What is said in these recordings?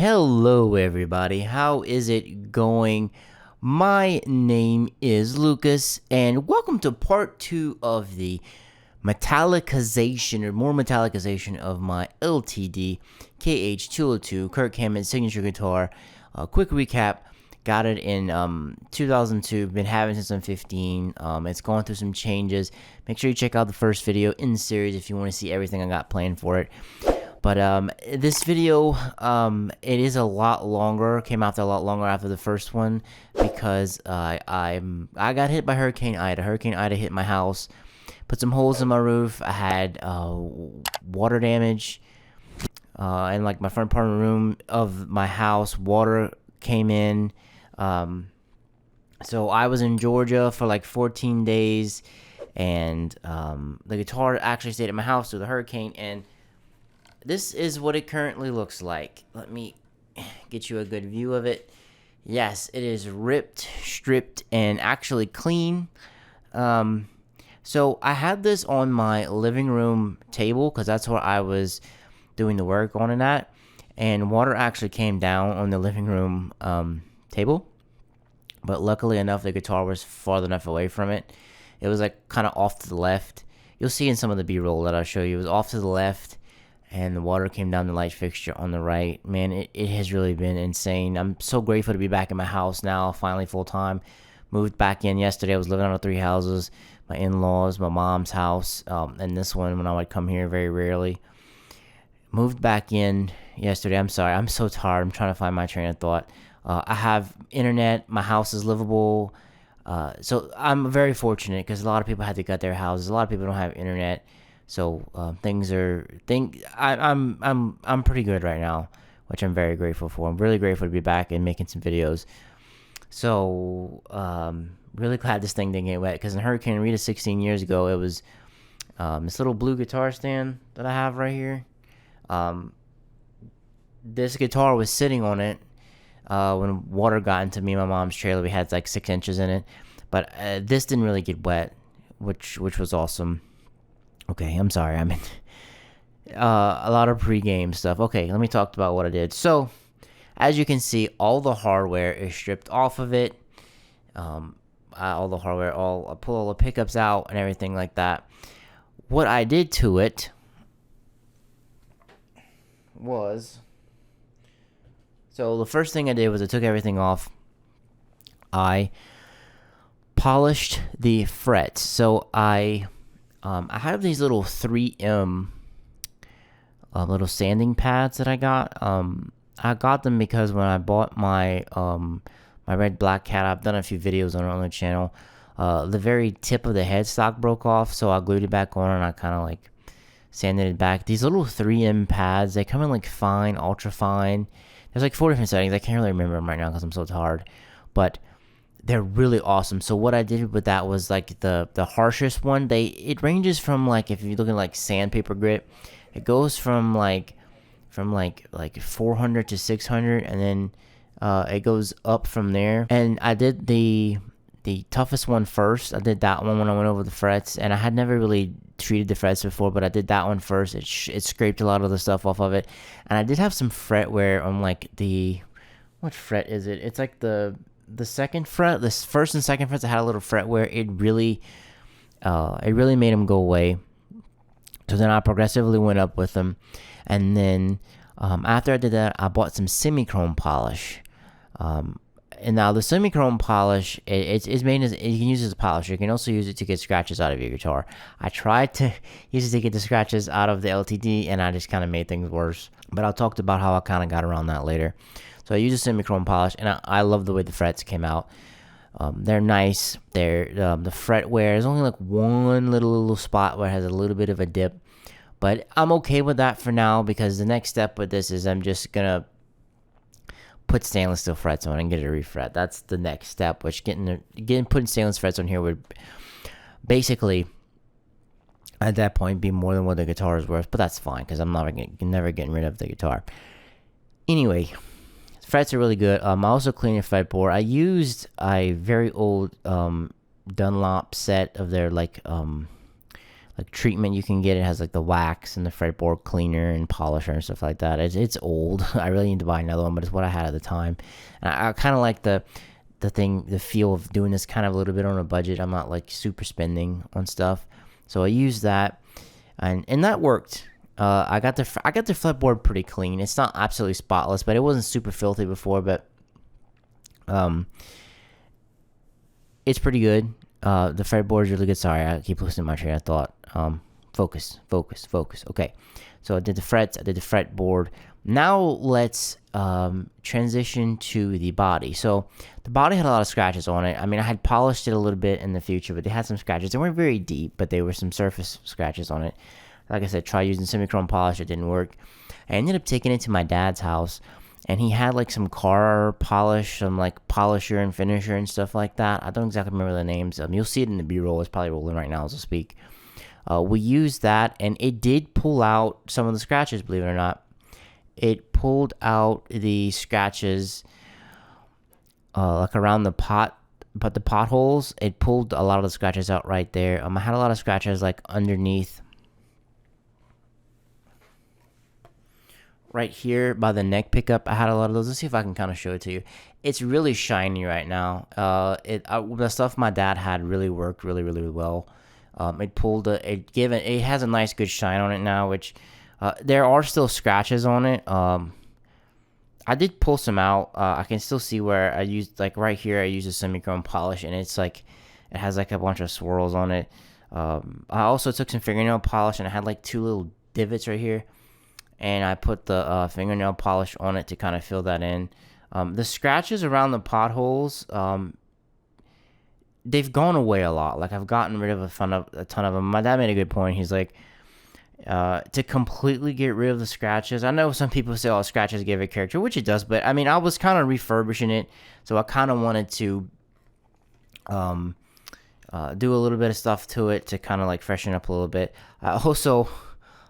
Hello everybody, how is it going? My name is Lucas and welcome to part 2 of the metallicization or more metallicization of my LTD KH-202 Kirk Hammond signature guitar. Quick recap, got it in 2002, been having it since I'm 15. It's gone through some changes. Make sure you check out the first video in the series if you want to see everything I got planned for it. But this video, it is a lot longer. Came out a lot longer after the first one because I got hit by Hurricane Ida. Hurricane Ida hit my house, put some holes in my roof. I had water damage, and like my front part of the room of my house, water came in. So I was in Georgia for like 14 days, and the guitar actually stayed at my house through the hurricane. And this is what it currently looks like. Let me get you a good view of it. Yes, it is ripped, stripped, and actually clean. So I had this on my living room table because that's where I was doing the work on and at. And water actually came down on the living room table. But luckily enough, the guitar was far enough away from it. It was like kind of off to the left. You'll see in some of the B-roll that I'll show you. It was off to the left. And the water came down the light fixture on the right. Man, it has really been insane. I'm so grateful to be back in my house now, finally full-time. Moved back in yesterday. I was living out of 3 houses. My in-laws, my mom's house, and this one when I would come here very rarely. Moved back in yesterday. I'm sorry. I'm so tired. I'm trying to find my train of thought. I have internet. My house is livable. So I'm very fortunate because a lot of people had to gut their houses. A lot of people don't have internet. So I'm pretty good right now, which I'm very grateful for. I'm really grateful to be back and making some videos. So really glad this thing didn't get wet because in Hurricane Rita 16 years ago, it was this little blue guitar stand that I have right here. This guitar was sitting on it when water got into me and my mom's trailer. We had like 6 inches in it, but this didn't really get wet, which was awesome. Okay, I'm sorry. I mean, a lot of pre-game stuff. Okay, let me talk about what I did. So, as you can see, all the hardware is stripped off of it. All the hardware, I pull all the pickups out and everything like that. What I did to it was, so the first thing I did was I took everything off. I polished the frets. So I have these little 3M little sanding pads that I got. I got them because when I bought my my red black cat, I've done a few videos on the channel. The very tip of the headstock broke off, so I glued it back on and I kind of like sanded it back. These little 3M pads, they come in like fine, ultra fine. There's like 4 different settings. I can't really remember them right now because I'm so tired, but they're really awesome. So what I did with that was like the harshest one. It ranges from like, if you're looking like sandpaper grit, it goes from like 400 to 600, and then it goes up from there. And I did the toughest one first. I did that one when I went over the frets, and I had never really treated the frets before, but I did that one first. It scraped a lot of the stuff off of it, and I did have some fret wear on like what fret is it? It's like the second fret. The first and second frets, I had a little fret wear. It really made them go away. So then I progressively went up with them, and then after I did that, I bought some Semichrome Polish. And now the Semichrome Polish, it's made as, you can use it as a polisher. You can also use it to get scratches out of your guitar. I tried to use it to get the scratches out of the LTD, and I just kind of made things worse. But I'll talk about how I kind of got around that later. So I use a Semichrome Polish, and I love the way the frets came out. They're nice. The fret wear is only like one little spot where it has a little bit of a dip. But I'm okay with that for now because the next step with this is I'm just going to put stainless steel frets on and get it refret. That's the next step, which putting stainless frets on here would basically at that point be more than what the guitar is worth, but that's fine because I'm never getting rid of the guitar. Anyway, frets are really good. I also cleaned the fretboard. I used a very old Dunlop set of their like like treatment you can get. It has like the wax and the fretboard cleaner and polisher and stuff like that. It's old. I really need to buy another one, but it's what I had at the time. And I kind of like the feel of doing this kind of a little bit on a budget. I'm not like super spending on stuff, so I used that, and that worked. I got the fretboard pretty clean. It's not absolutely spotless, but it wasn't super filthy before. But it's pretty good. The fretboard is really good. Sorry, I keep losing my train of thought. Focus. Okay, so I did the frets. I did the fretboard. Now let's transition to the body. So the body had a lot of scratches on it. I mean, I had polished it a little bit in the future, but they had some scratches. They weren't very deep, but they were some surface scratches on it. Like I said, try using Semichrome Polish. It didn't work. I ended up taking it to my dad's house, and he had like some car polish, some like polisher and finisher and stuff like that. I don't exactly remember the names. You'll see it in the B-roll. It's probably rolling right now as I speak. We used that, and it did pull out some of the scratches, believe it or not. It pulled out the scratches like around the pot, but the potholes, it pulled a lot of the scratches out right there. I had a lot of scratches like underneath, right here by the neck pickup. I had a lot of those. Let's see if I can kind of show it to you. It's really shiny right now. The stuff my dad had really worked really well. It has a nice good shine on it now, which there are still scratches on it. I did pull some out. I can still see where I used, like right here, I used a Semichrome polish, and it's like, it has like a bunch of swirls on it. I also took some fingernail polish, and I had like 2 little divots right here, and I put the fingernail polish on it to kind of fill that in. The scratches around the potholes, they've gone away a lot. Like, I've gotten rid of a ton of them. My dad made a good point. He's like, to completely get rid of the scratches. I know some people say, oh, scratches give it character, which it does, but I mean, I was kind of refurbishing it, so I kind of wanted to do a little bit of stuff to it to kind of like freshen up a little bit. Also,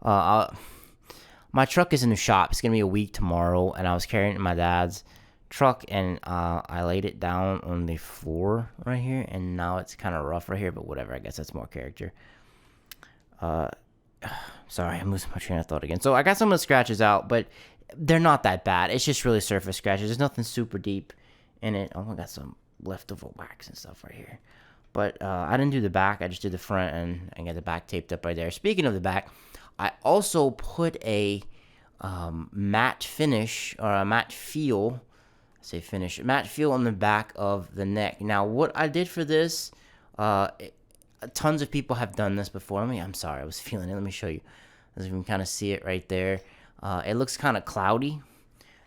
my truck is in the shop. It's gonna be a week tomorrow, and I was carrying it in my dad's truck, and I laid it down on the floor right here, and now it's kind of rough right here, but whatever. I guess that's more character. Sorry, I'm losing my train of thought again. So I got some of the scratches out, but they're not that bad. It's just really surface scratches. There's nothing super deep in it. Oh, I got some leftover wax and stuff right here. But I didn't do the back. I just did the front, and I got the back taped up right there. Speaking of the back, I also put a matte finish, or a matte feel. Matte feel on the back of the neck. Now, what I did for this, tons of people have done this before. I'm sorry, I was feeling it. Let me show you. As you can kind of see it right there. It looks kind of cloudy.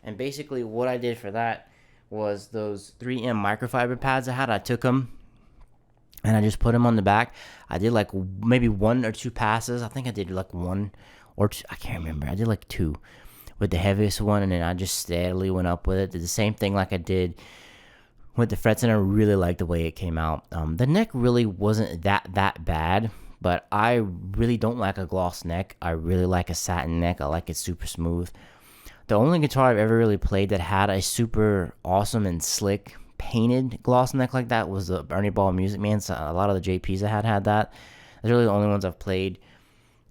And basically what I did for that was those 3M microfiber pads I had. I took them and I just put them on the back. I did like maybe 1 or 2 passes. I think I did like 1 or 2. I can't remember. I did like 2 with the heaviest one, and then I just steadily went up with it. Did the same thing like I did with the frets, and I really liked the way it came out. The neck really wasn't that bad, but I really don't like a gloss neck. I really like a satin neck. I like it super smooth. The only guitar I've ever really played that had a super awesome and slick painted gloss neck like that was the Bernie Ball Music Man. So a lot of the JPs I had that. Those are really the only ones I've played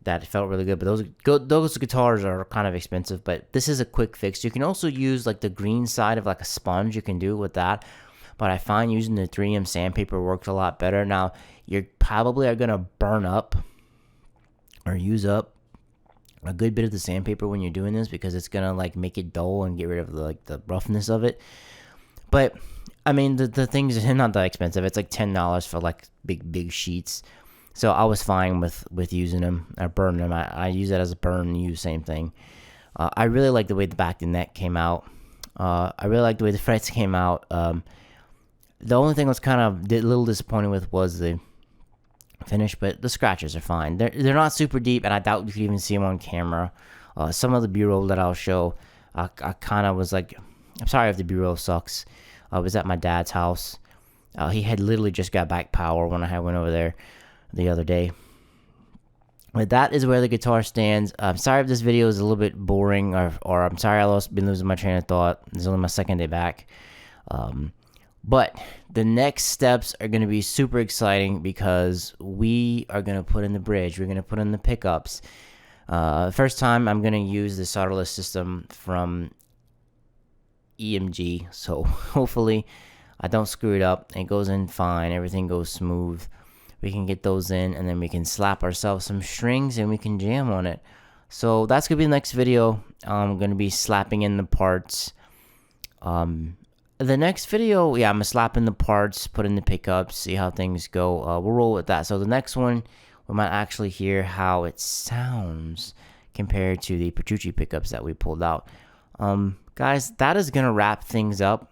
that felt really good. But those guitars are kind of expensive, but this is a quick fix. You can also use like the green side of like a sponge. You can do it with that. But I find using the 3M sandpaper works a lot better. Now, you probably are going to burn up or use up a good bit of the sandpaper when you're doing this, because it's going to like make it dull and get rid of the roughness of it. But I mean, the things are not that expensive. It's like $10 for like big sheets. So I was fine with using them or burning them. I use it as a burn and use, same thing. I really like the way the back of the neck came out. I really like the way the frets came out. The only thing I was kind of a little disappointed with was the finish, but the scratches are fine. They're not super deep, and I doubt you could even see them on camera. Some of the B-roll that I'll show, I kind of was like, I'm sorry if the B-roll sucks. I was at my dad's house. He had literally just got back power when I went over there the other day. But that is where the guitar stands. I'm sorry if this video is a little bit boring, or I'm sorry been losing my train of thought. This is only my second day back. But the next steps are going to be super exciting because we are going to put in the bridge. We're going to put in the pickups. First time I'm going to use the solderless system from EMG. So hopefully I don't screw it up. It goes in fine. Everything goes smooth. We can get those in, and then we can slap ourselves some strings and we can jam on it. So that's going to be the next video. I'm going to be slapping in the parts. The next video, yeah, I'm going to slap in the parts, put in the pickups, see how things go. We'll roll with that. So the next one, we might actually hear how it sounds compared to the Petrucci pickups that we pulled out. Guys, that is going to wrap things up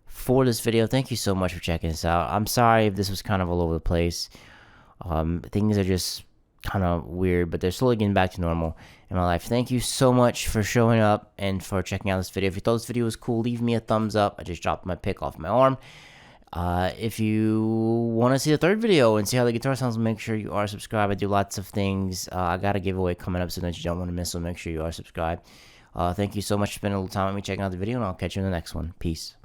for this video. Thank you so much for checking this out. I'm sorry if this was kind of all over the place. Things are just kind of weird, but they're slowly getting back to normal in my life. Thank you so much for showing up and for checking out this video. If you thought this video was cool, leave me a thumbs up. I just dropped my pick off my arm. If you want to see the third video and see how the guitar sounds, make sure you are subscribed. I do lots of things. I got a giveaway coming up so that you don't want to miss, so make sure you are subscribed. Thank you so much for spending a little time with me checking out the video, and I'll catch you in the next one. Peace.